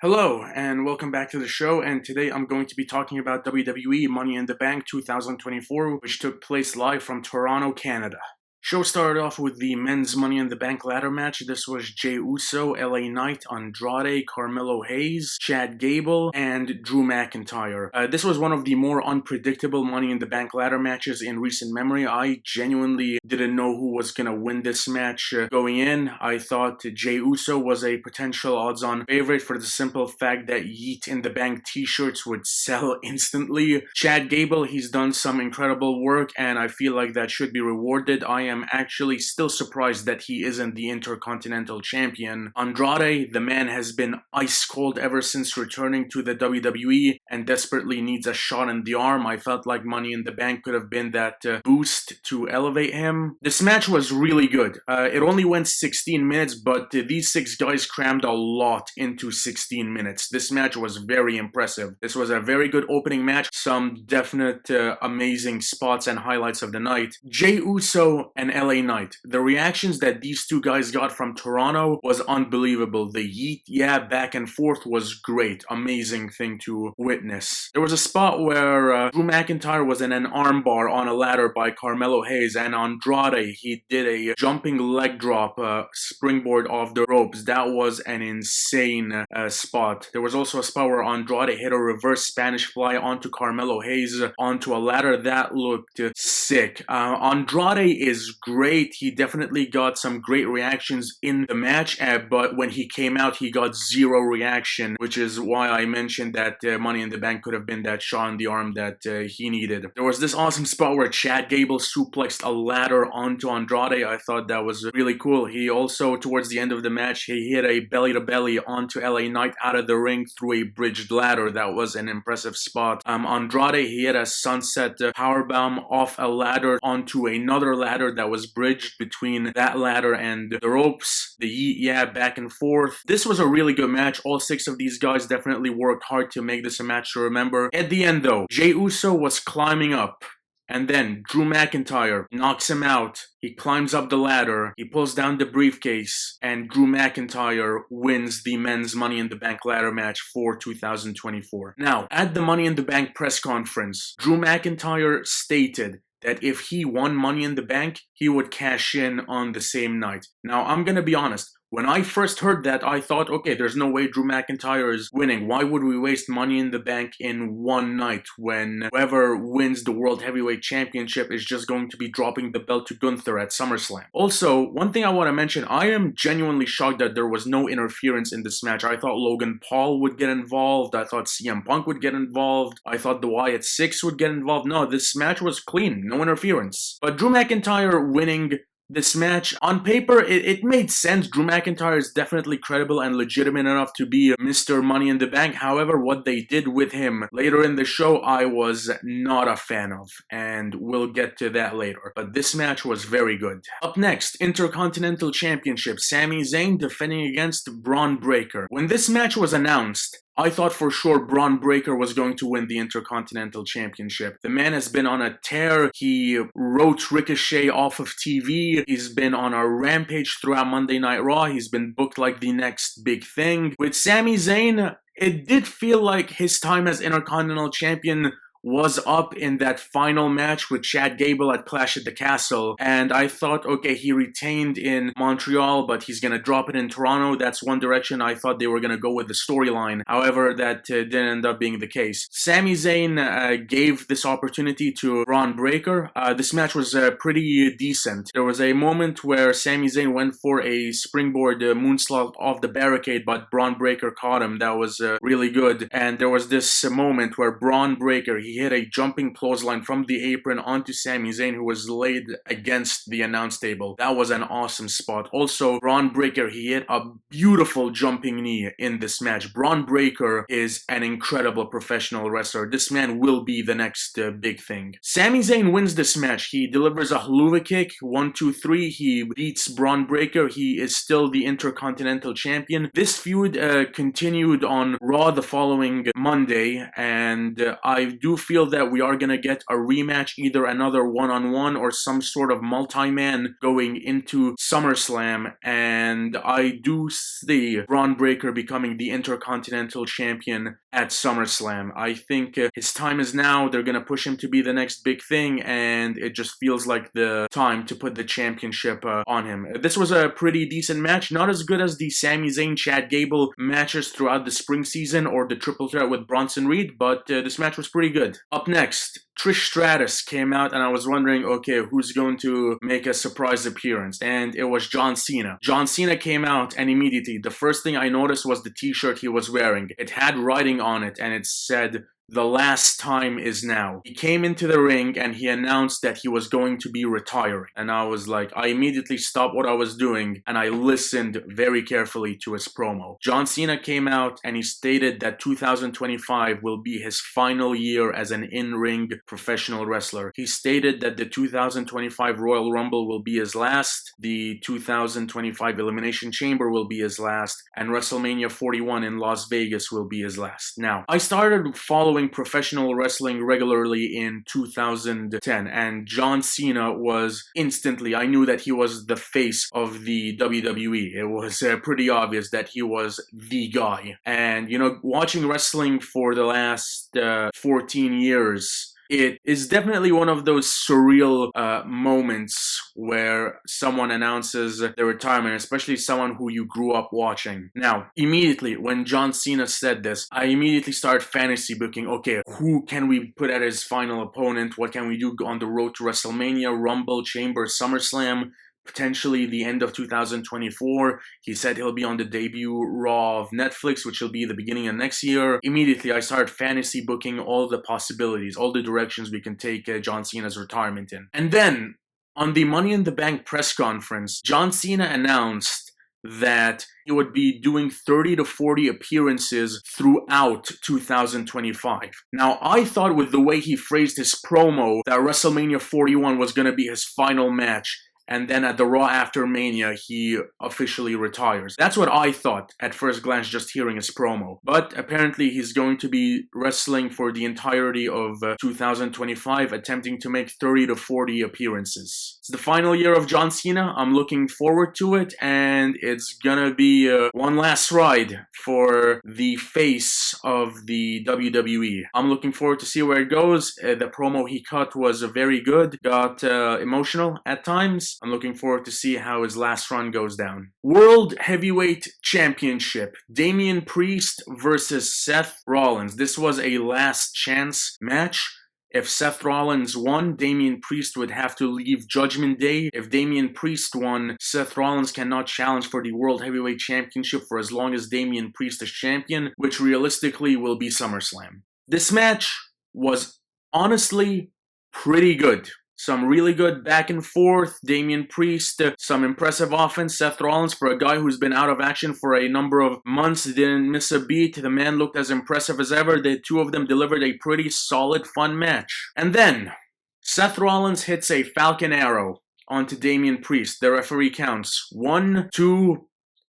Hello, and welcome back to the show. And today I'm going to be talking about WWE Money in the Bank 2024, which took place live from Toronto, Canada. Show started off with the men's Money in the Bank ladder match. This was Jey Uso, LA Knight, Andrade, Carmelo Hayes, Chad Gable, and Drew McIntyre. This was one of the more unpredictable Money in the Bank ladder matches in recent memory. I genuinely didn't know who was going to win this match going in. I thought Jey Uso was a potential odds-on favorite for the simple fact that Yeet in the Bank t-shirts would sell instantly. Chad Gable, he's done some incredible work, and I feel like that should be rewarded. I am actually still surprised that he isn't the Intercontinental Champion. Andrade, the man has been ice cold ever since returning to the WWE and desperately needs a shot in the arm. I felt like Money in the Bank could have been that boost to elevate him. This match was really good. It only went 16 minutes, but these six guys crammed a lot into 16 minutes. This match was very impressive. This was a very good opening match. Some definite amazing spots and highlights of the night. Jey Uso and LA Knight. The reactions that these two guys got from Toronto was unbelievable. The yeet back and forth was great. Amazing thing to witness. There was a spot where Drew McIntyre was in an armbar on a ladder by Carmelo Hayes, and Andrade, he did a jumping leg drop springboard off the ropes. That was an insane spot. There was also a spot where Andrade hit a reverse Spanish fly onto Carmelo Hayes onto a ladder. That looked sick. Andrade is great. He definitely got some great reactions in the match, but when he came out, he got zero reaction, which is why I mentioned that Money in the Bank could have been that shot in the arm that he needed. There was this awesome spot where Chad Gable suplexed a ladder onto Andrade. I thought that was really cool. He also, towards the end of the match, he hit a belly-to-belly onto LA Knight out of the ring through a bridged ladder. That was an impressive spot. Andrade, he hit a sunset powerbomb off a ladder onto another ladder that was bridged between that ladder and the ropes. The yeet back and forth. This was a really good match. All six of these guys definitely worked hard to make this a match to remember. At the end though, Jey Uso was climbing up, and then Drew McIntyre knocks him out. He climbs up the ladder, he pulls down the briefcase, and Drew McIntyre wins the men's Money in the Bank ladder match for 2024. Now, at the Money in the Bank press conference, Drew McIntyre stated that if he won Money in the Bank, he would cash in on the same night. Now, I'm gonna be honest. When I first heard that, I thought, okay, there's no way Drew McIntyre is winning. Why would we waste Money in the Bank in one night when whoever wins the World Heavyweight Championship is just going to be dropping the belt to Gunther at SummerSlam? Also, one thing I want to mention, I am genuinely shocked that there was no interference in this match. I thought Logan Paul would get involved. I thought CM Punk would get involved. I thought the Wyatt Six would get involved. No, this match was clean. No interference. But Drew McIntyre winning this match, on paper, it made sense. Drew McIntyre is definitely credible and legitimate enough to be Mr. Money in the Bank. However, what they did with him later in the show, I was not a fan of, and we'll get to that later. But this match was very good. Up next, Intercontinental Championship, Sami Zayn defending against Braun Breaker. When this match was announced, I thought for sure Braun Breaker was going to win the Intercontinental Championship. The man has been on a tear. He wrote Ricochet off of TV. He's been on a rampage throughout Monday Night Raw. He's been booked like the next big thing. With Sami Zayn, it did feel like his time as Intercontinental Champion was up in that final match with Chad Gable at Clash at the Castle, and I thought, okay, he retained in Montreal, but he's gonna drop it in Toronto. That's one direction I thought they were gonna go with the storyline. However, that didn't end up being the case. Sami Zayn gave this opportunity to Braun Breaker. This match was pretty decent. There was a moment where Sami Zayn went for a springboard moonsault off the barricade, but Braun Breaker caught him. That was really good. And there was this moment where Braun Breaker, he hit a jumping clothesline from the apron onto Sami Zayn, who was laid against the announce table. That was an awesome spot. Also, Braun Breaker, he hit a beautiful jumping knee in this match. Braun Breaker is an incredible professional wrestler. This man will be the next big thing. Sami Zayn wins this match. He delivers a haluva kick, 1, 2, 3. He beats Braun Breaker. He is still the Intercontinental Champion. This feud continued on Raw the following Monday, and I do feel that we are gonna get a rematch, either another one-on-one or some sort of multi-man going into SummerSlam, and I do see Braun Breaker becoming the Intercontinental Champion at SummerSlam. I think his time is now. They're gonna push him to be the next big thing, and it just feels like the time to put the championship on him. This was a pretty decent match, not as good as the Sami Zayn, Chad Gable matches throughout the spring season or the triple threat with Bronson Reed, but this match was pretty good. Up next, Trish Stratus came out, and I was wondering, okay, who's going to make a surprise appearance? And it was John Cena. John Cena came out, and immediately, the first thing I noticed was the t-shirt he was wearing. It had writing on it, and it said, "The last time is now." He came into the ring and he announced that he was going to be retiring. And I was like, I immediately stopped what I was doing and I listened very carefully to his promo. John Cena came out and he stated that 2025 will be his final year as an in-ring professional wrestler. He stated that the 2025 Royal Rumble will be his last, the 2025 Elimination Chamber will be his last, and WrestleMania 41 in Las Vegas will be his last. Now, I started following professional wrestling regularly in 2010, and John Cena was instantly, I knew that he was the face of the WWE. It was pretty obvious that he was the guy. And, you know, watching wrestling for the last 14 years, it is definitely one of those surreal moments where someone announces their retirement, especially someone who you grew up watching. Now, immediately when John Cena said this, I immediately started fantasy booking. Okay, who can we put as his final opponent? What can we do on the road to WrestleMania, Rumble, Chamber, SummerSlam? Potentially the end of 2024. He said he'll be on the debut Raw of Netflix, which will be the beginning of next year. Immediately, I started fantasy booking all the possibilities, all the directions we can take John Cena's retirement in. And then, on the Money in the Bank press conference, John Cena announced that he would be doing 30 to 40 appearances throughout 2025. Now, I thought with the way he phrased his promo that WrestleMania 41 was going to be his final match, and then at the Raw after Mania, he officially retires. That's what I thought at first glance, just hearing his promo. But apparently he's going to be wrestling for the entirety of 2025, attempting to make 30 to 40 appearances. It's the final year of John Cena. I'm looking forward to it, and it's gonna be one last ride for the face of the WWE. I'm looking forward to see where it goes. The promo he cut was very good, got emotional at times. I'm looking forward to see how his last run goes down. World Heavyweight Championship. Damian Priest versus Seth Rollins. This was a last chance match. If Seth Rollins won, Damian Priest would have to leave Judgment Day. If Damian Priest won, Seth Rollins cannot challenge for the World Heavyweight Championship for as long as Damian Priest is champion, which realistically will be SummerSlam. This match was honestly pretty good. Some really good back and forth. Damian Priest, some impressive offense. Seth Rollins, for a guy who's been out of action for a number of months, didn't miss a beat. The man looked as impressive as ever. The two of them delivered a pretty solid, fun match. And then, Seth Rollins hits a Falcon Arrow onto Damian Priest. The referee counts 1, 2,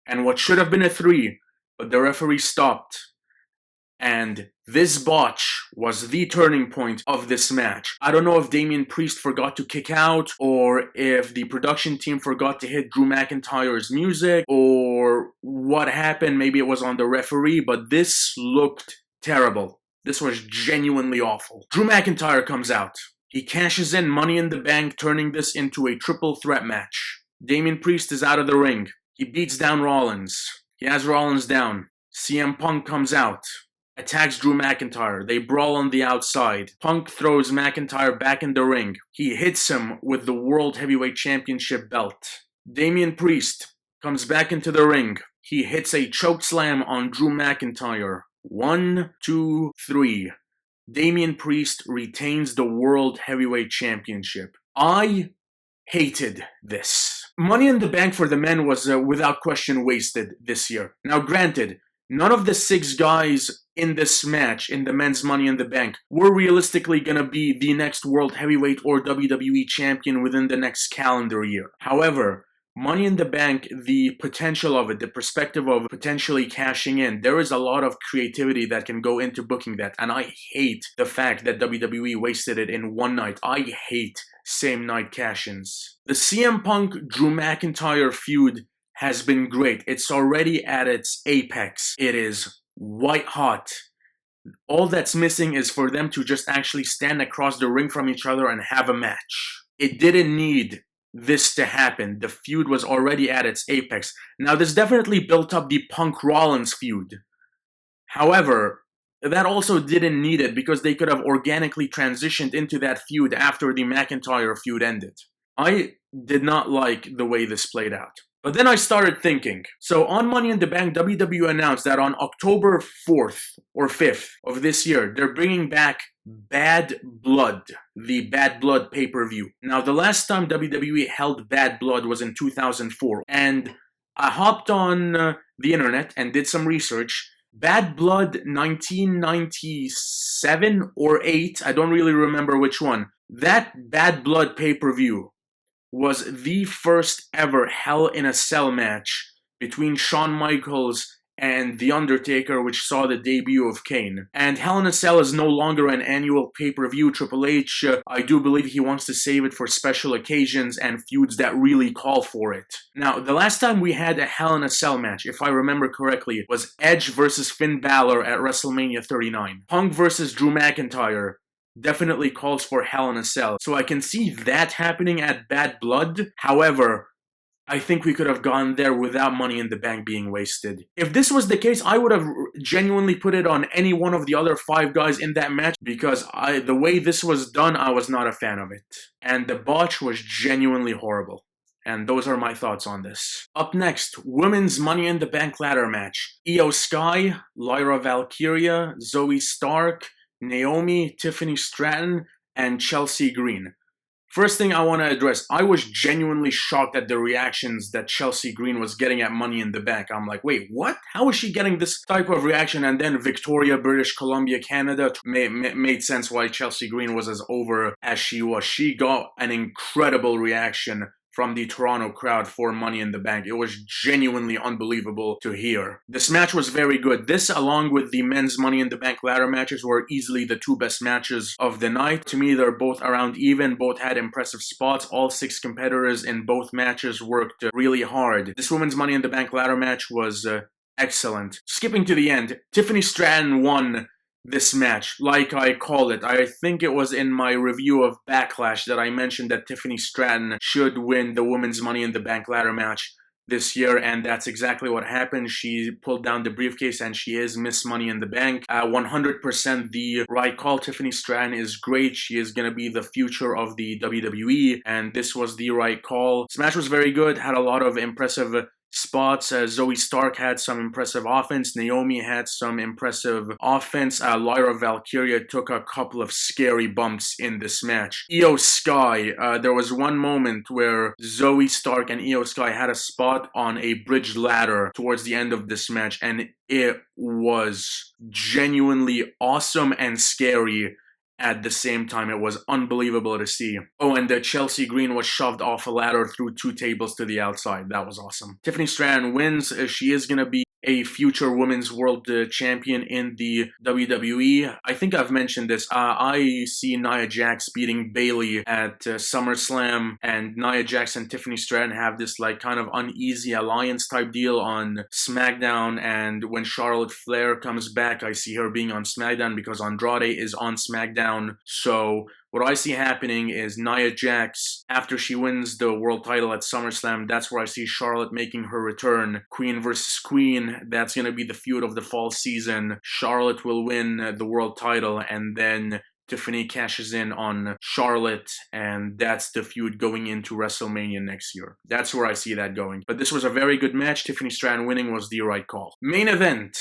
and what should have been a 3, but the referee stopped. And this botch was the turning point of this match. I don't know if Damian Priest forgot to kick out, or if the production team forgot to hit Drew McIntyre's music, or what happened. Maybe it was on the referee, but this looked terrible. This was genuinely awful. Drew McIntyre comes out. He cashes in Money in the Bank, turning this into a triple threat match. Damian Priest is out of the ring. He beats down Rollins. He has Rollins down. CM Punk comes out. Attacks Drew McIntyre. They brawl on the outside. Punk throws McIntyre back in the ring. He hits him with the World Heavyweight Championship belt. Damian Priest comes back into the ring. He hits a chokeslam on Drew McIntyre. 1, 2, 3. Damian Priest retains the World Heavyweight Championship. I hated this. Money in the Bank for the men was without question wasted this year. Now granted, none of the 6 guys in this match, in the men's Money in the Bank, were realistically going to be the next World Heavyweight or WWE champion within the next calendar year. However, Money in the Bank, the potential of it, the perspective of potentially cashing in, there is a lot of creativity that can go into booking that. And I hate the fact that WWE wasted it in one night. I hate same night cash-ins. The CM Punk Drew McIntyre feud has been great. It's already at its apex. It is white hot. All that's missing is for them to just actually stand across the ring from each other and have a match. It didn't need this to happen. The feud was already at its apex. Now, this definitely built up the Punk-Rollins feud. However, that also didn't need it because they could have organically transitioned into that feud after the McIntyre feud ended. I did not like the way this played out. But then I started thinking. So on Money in the Bank, WWE announced that on October 4th or 5th of this year, they're bringing back Bad Blood, the Bad Blood pay-per-view. Now, the last time WWE held Bad Blood was in 2004, and I hopped on the internet and did some research. Bad Blood 1997 or 8, I don't really remember which one. That Bad Blood pay-per-view was the first ever Hell in a Cell match between Shawn Michaels and The Undertaker, which saw the debut of Kane. And Hell in a Cell is no longer an annual pay-per-view. Triple H, I do believe he wants to save it for special occasions and feuds that really call for it. Now, the last time we had a Hell in a Cell match, if I remember correctly, was Edge versus Finn Balor at WrestleMania 39. Punk versus Drew McIntyre definitely calls for Hell in a Cell. So I can see that happening at Bad Blood. However, I think we could have gone there without Money in the Bank being wasted. If this was the case, I would have genuinely put it on any one of the other 5 guys in that match because the way this was done, I was not a fan of it. And the botch was genuinely horrible. And those are my thoughts on this. Up next, Women's Money in the Bank ladder match. Io Sky, Lyra Valkyria, Zoe Stark, Naomi, Tiffany Stratton, and Chelsea Green. First thing I want to address, I was genuinely shocked at the reactions that Chelsea Green was getting at Money in the Bank. I'm like, wait, what? How is she getting this type of reaction? And then Victoria, British Columbia, Canada made sense why Chelsea Green was as over as she was. She got an incredible reaction from the Toronto crowd for Money in the Bank. It was genuinely unbelievable to hear. This match was very good. This, along with the men's Money in the Bank ladder matches, were easily the 2 best matches of the night. To me, they're both around even. Both had impressive spots. All 6 competitors in both matches worked really hard. This women's Money in the Bank ladder match was excellent. Skipping to the end, Tiffany Stratton won this match, like I called it. I think it was in my review of Backlash that I mentioned that Tiffany Stratton should win the Women's Money in the Bank ladder match this year, and that's exactly what happened. She pulled down the briefcase and she is Miss Money in the Bank. 100% the right call. Tiffany Stratton is great. She is going to be the future of the WWE, and this was the right call. This match was very good, had a lot of impressive spots. Zoe Stark had some impressive offense. Naomi had some impressive offense. Lyra Valkyria took a couple of scary bumps in this match. Io Sky, there was one moment where Zoe Stark and Io Sky had a spot on a bridge ladder towards the end of this match, and it was genuinely awesome and scary at the same time. It was unbelievable to see. Oh, and Chelsea Green was shoved off a ladder through 2 tables to the outside. That was awesome. Tiffany Stratton wins. She is going to be a future women's world champion in the WWE. I think I've mentioned this. I see Nia Jax beating Bayley at SummerSlam, and Nia Jax and Tiffany Stratton have this like kind of uneasy alliance type deal on SmackDown, and when Charlotte Flair comes back, I see her being on SmackDown because Andrade is on SmackDown. So what I see happening is Nia Jax, after she wins the world title at SummerSlam, that's where I see Charlotte making her return. Queen versus Queen, that's going to be the feud of the fall season. Charlotte will win the world title, and then Tiffany cashes in on Charlotte, and that's the feud going into WrestleMania next year. That's where I see that going. But this was a very good match. Tiffany Stratton winning was the right call. Main event,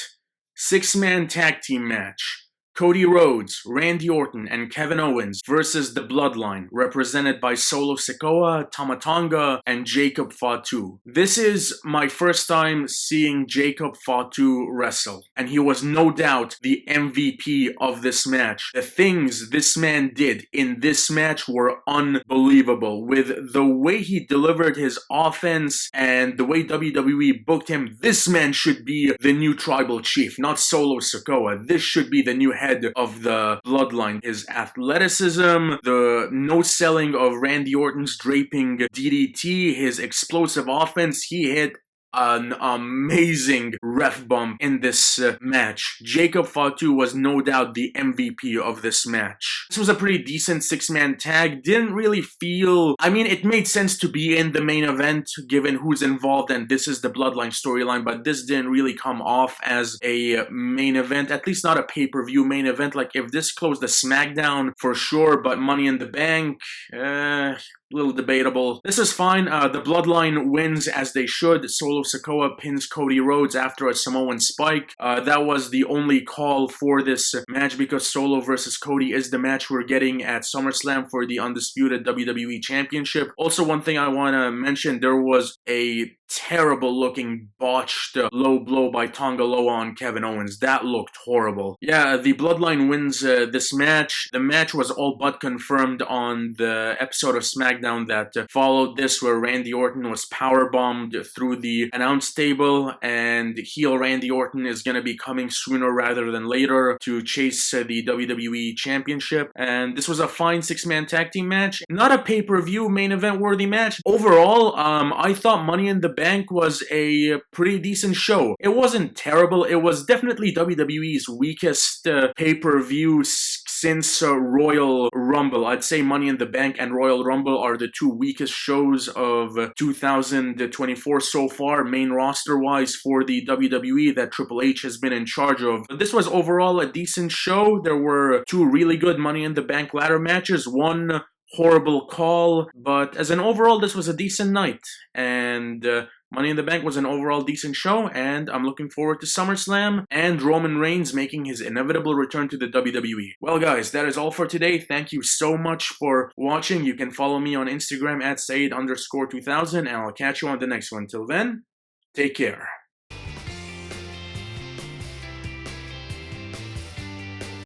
6-man tag team match. Cody Rhodes, Randy Orton, and Kevin Owens versus The Bloodline, represented by Solo Sikoa, Tama Tonga, and Jacob Fatu. This is my first time seeing Jacob Fatu wrestle, and he was no doubt the MVP of this match. The things this man did in this match were unbelievable. With the way he delivered his offense and the way WWE booked him, this man should be the new tribal chief, not Solo Sikoa. This should be the new head of the Bloodline. His athleticism, the no-selling of Randy Orton's draping DDT, his explosive offense, he hit an amazing ref bump in this match. Jacob Fatu was no doubt the MVP of this match. This was a pretty decent six-man tag. Didn't really feel... I mean, it made sense to be in the main event given who's involved and this is the Bloodline storyline, but this didn't really come off as a main event, at least not a pay-per-view main event. Like, if this closed the SmackDown, for sure, but Money in the Bank, a little debatable. This is fine. The Bloodline wins as they should. Solo Sikoa pins Cody Rhodes after a Samoan spike. That was the only call for this match because Solo versus Cody is the match we're getting at SummerSlam for the undisputed WWE Championship. Also, one thing I want to mention, there was a terrible looking botched low blow by Tonga Loa on Kevin Owens. That looked horrible. Yeah, the Bloodline wins this match. The match was all but confirmed on the episode of SmackDown that followed this, where Randy Orton was powerbombed through the announce table, and heel Randy Orton is going to be coming sooner rather than later to chase the WWE Championship. And this was a fine six-man tag team match. Not a pay-per-view main event worthy match. Overall, I thought Money in the Bank was a pretty decent show. It wasn't terrible. It was definitely WWE's weakest pay-per-view since Royal Rumble. I'd say Money in the Bank and Royal Rumble are the two weakest shows of 2024 so far, main roster-wise, for the WWE that Triple H has been in charge of. This was overall a decent show. There were two really good Money in the Bank ladder matches, one horrible call, but as an overall, this was a decent night, and Money in the Bank was an overall decent show, and I'm looking forward to SummerSlam and Roman Reigns making his inevitable return to the WWE. Well guys, that is all for today. Thank you so much for watching. You can follow me on Instagram at Saeed_2000, and I'll catch you on the next one. Till then, take care.